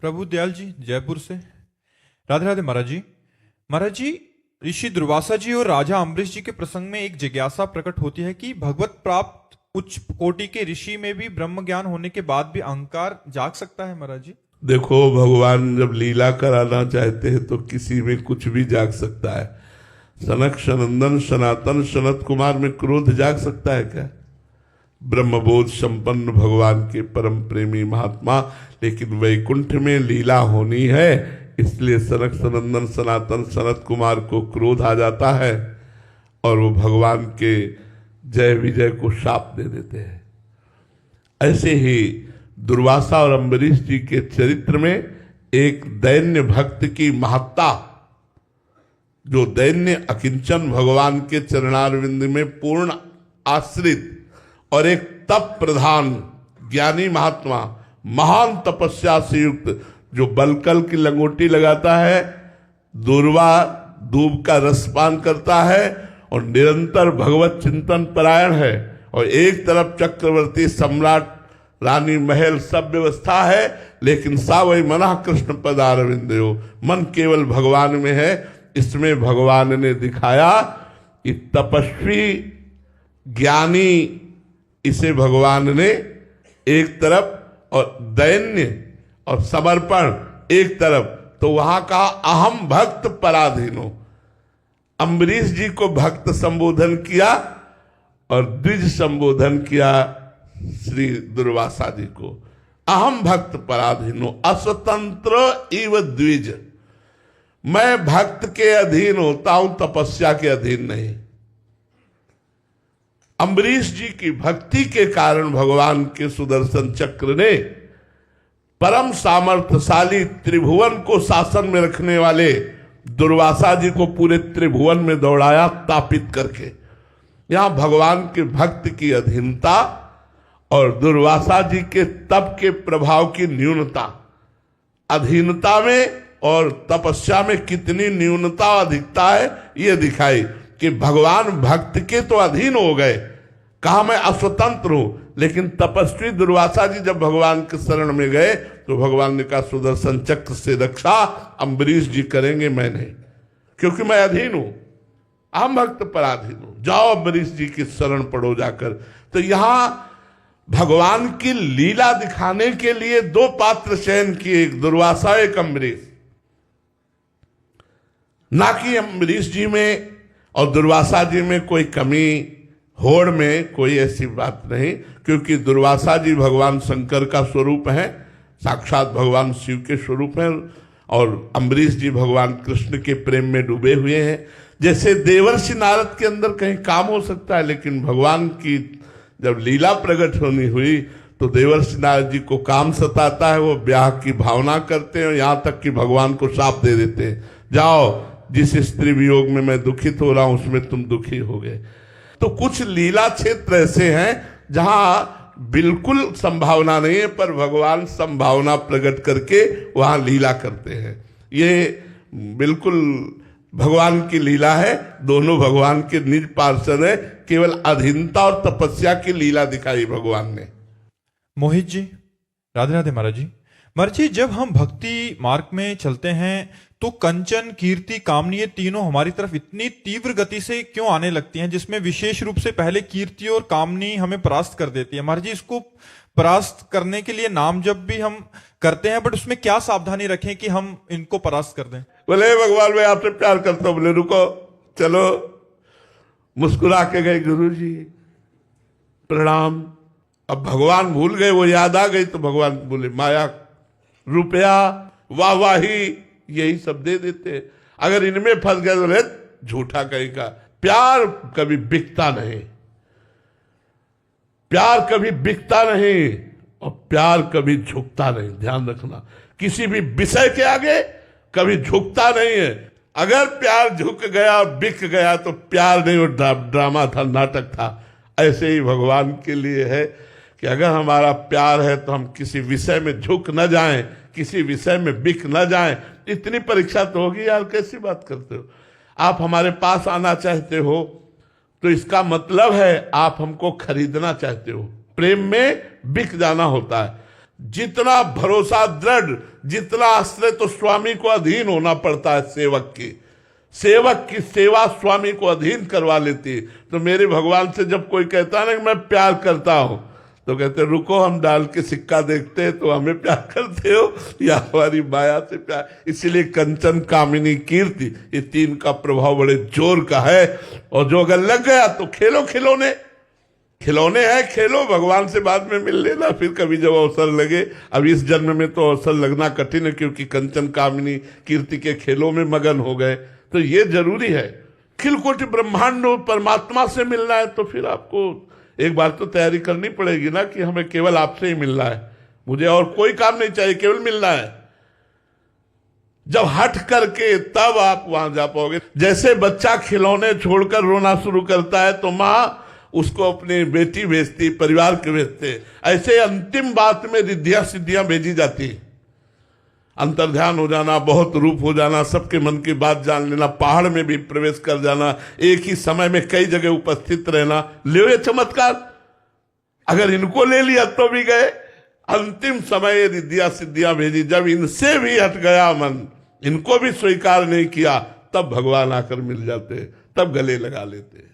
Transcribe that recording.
प्रभु दयाल जी जयपुर से। राधे राधे महाराज जी। महाराज जी, ऋषि दुर्वासा जी और राजा अम्बरीश जी के प्रसंग में एक जिज्ञासा प्रकट होती है कि भगवत प्राप्त उच्च कोटि के ऋषि में भी ब्रह्म ज्ञान होने के बाद भी अहंकार जाग सकता है महाराज जी? देखो, भगवान जब लीला कराना चाहते हैं तो किसी में कुछ भी जाग सकता है। सनक सनंदन सनातन सनत कुमार में क्रोध जाग सकता है क्या? ब्रह्मबोध संपन्न भगवान के परम प्रेमी महात्मा, लेकिन वैकुंठ में लीला होनी है, इसलिए सनक सनंदन सनातन सनत कुमार को क्रोध आ जाता है और वो भगवान के जय विजय को शाप दे देते हैं। ऐसे ही दुर्वासा और अम्बरीश जी के चरित्र में एक दैन्य भक्त की महत्ता, जो दैन्य अकिंचन भगवान के चरणारविंद में पूर्ण आश्रित और एक तप प्रधान ज्ञानी महात्मा, महान तपस्या से युक्त, जो बलकल की लंगोटी लगाता है, दूर्वा दूब का रसपान करता है और निरंतर भगवत चिंतन परायण है, और एक तरफ चक्रवर्ती सम्राट रानी महल सब व्यवस्था है, लेकिन सावई मना कृष्ण पदारविंदो, मन केवल भगवान में है। इसमें भगवान ने दिखाया कि तपस्वी ज्ञानी, इसे भगवान ने एक तरफ और दैन्य और समर्पण एक तरफ, तो वहां का अहम भक्त पराधीनो। अम्बरीश जी को भक्त संबोधन किया और द्विज संबोधन किया श्री दुर्वासा जी को। अहम भक्त पराधीनो अस्वतंत्र इव द्विज, मैं भक्त के अधीन होता हूं, तपस्या के अधीन नहीं। अम्बरीश जी की भक्ति के कारण भगवान के सुदर्शन चक्र ने परम सामर्थ्यशाली त्रिभुवन को शासन में रखने वाले दुर्वासा जी को पूरे त्रिभुवन में दौड़ाया, तापित करके। यहां भगवान के भक्त की अधीनता और दुर्वासा जी के तप के प्रभाव की न्यूनता, अधीनता में और तपस्या में कितनी न्यूनता अधिकता है, यह दिखाई कि भगवान भक्त के तो अधीन हो गए, कहा मैं अस्वतंत्र हूं। लेकिन तपस्वी दुर्वासा जी जब भगवान के शरण में गए तो भगवान ने कहा सुदर्शन चक्र से रक्षा अम्बरीश जी करेंगे, मैं नहीं, क्योंकि मैं अधीन हूं, अहम भक्त पराधीन हूं। जाओ अम्बरीश जी की शरण पड़ो जाकर। तो यहां भगवान की लीला दिखाने के लिए दो पात्र चयन किए, एक दुर्वासा एक अम्बरीश। ना कि अम्बरीश जी में और दुर्वासा जी में कोई कमी, होड़ में कोई ऐसी बात नहीं, क्योंकि दुर्वासा जी भगवान शंकर का स्वरूप है, साक्षात भगवान शिव के स्वरूप हैं, और अम्बरीश जी भगवान कृष्ण के प्रेम में डूबे हुए हैं। जैसे देवर्षि नारद के अंदर कहीं काम हो सकता है, लेकिन भगवान की जब लीला प्रकट होनी हुई तो देवर्षि नारद जी को काम सताता है, वो ब्याह की भावना करते हैं, यहां तक कि भगवान को शाप दे देते हैं, जाओ जिस स्त्री वियोग में मैं दुखित हो रहा हूं उसमें तुम दुखी हो गए। तो कुछ लीला क्षेत्र ऐसे हैं जहां बिल्कुल संभावना नहीं है, पर भगवान संभावना प्रकट करके वहां लीला करते हैं। ये बिल्कुल भगवान की लीला है, दोनों भगवान के निज पार्षद है, केवल अधीनता और तपस्या की लीला दिखाई भगवान ने। मोहित जी, राधे राधे महाराज जी। महाराज जी, जब हम भक्ति मार्ग में चलते हैं तो कंचन, कीर्ति, कामनी, ये तीनों हमारी तरफ इतनी तीव्र गति से क्यों आने लगती हैं, जिसमें विशेष रूप से पहले कीर्ति और कामनी हमें परास्त कर देती है? महाराज जी, इसको परास्त करने के लिए नाम जब भी हम करते हैं, बट उसमें क्या सावधानी रखें कि हम इनको परास्त कर दें? बोले भगवान मैं आपसे प्यार करता हूं, बोले रुको, चलो, मुस्कुरा के गए गुरु जी, प्रणाम। अब भगवान भूल गए, वो याद आ गई तो भगवान बोले माया, रुपया, वाहवाही, यही सब दे देते हैं। अगर इनमें फंस गए तो झूठा कहेगा। प्यार कभी बिकता नहीं, प्यार कभी बिकता नहीं, और प्यार कभी झुकता नहीं, ध्यान रखना। किसी भी विषय के आगे कभी झुकता नहीं है। अगर प्यार झुक गया और बिक गया तो प्यार नहीं, वो ड्रामा था, नाटक था। ऐसे ही भगवान के लिए है कि अगर हमारा प्यार है तो हम किसी विषय में झुक न जाएं, किसी विषय में बिक न जाएं। इतनी परीक्षा तो होगी यार, कैसी बात करते हो? आप हमारे पास आना चाहते हो तो इसका मतलब है आप हमको खरीदना चाहते हो। प्रेम में बिक जाना होता है। जितना भरोसा दृढ़, जितना आश्रय तो स्वामी को अधीन होना पड़ता है सेवक की सेवा स्वामी को अधीन करवा लेती है। तो मेरे भगवान से जब कोई कहता है ना कि मैं प्यार करता हूं, तो कहते रुको हम डाल के सिक्का देखते हैं, तो हमें प्यार करते हो या हमारी माया से प्यार। इसीलिए कंचन, कामिनी, कीर्ति, ये तीन का प्रभाव बड़े जोर का है। और जो अगर लग गया तो खेलो, खिलौने हैं, खेलो, भगवान से बाद में मिल लेना फिर कभी जब अवसर लगे। अब इस जन्म में तो अवसर लगना कठिन है, क्योंकि कंचन, कामिनी, कीर्ति के खेलों में मगन हो गए। तो ये जरूरी है, खिलकोटि ब्रह्मांड परमात्मा से मिलना है तो फिर आपको एक बार तो तैयारी करनी पड़ेगी ना कि हमें केवल आपसे ही मिलना है, मुझे और कोई काम नहीं चाहिए, केवल मिलना है। जब हट करके तब आप वहां जा पाओगे। जैसे बच्चा खिलौने छोड़कर रोना शुरू करता है तो माँ उसको अपनी बेटी भेजती, परिवार के भेजते, ऐसे अंतिम बात में रिद्धियां सिद्धियां भेजी जाती। अंतर्ध्यान हो जाना, बहुत रूप हो जाना, सबके मन की बात जान लेना, पहाड़ में भी प्रवेश कर जाना, एक ही समय में कई जगह उपस्थित रहना। ले ये चमत्कार, अगर इनको ले लिया तो भी गए। अंतिम समय रिद्धियां सिद्धियां भेजी, जब इनसे भी हट गया मन, इनको भी स्वीकार नहीं किया, तब भगवान आकर मिल जाते, तब गले लगा लेते।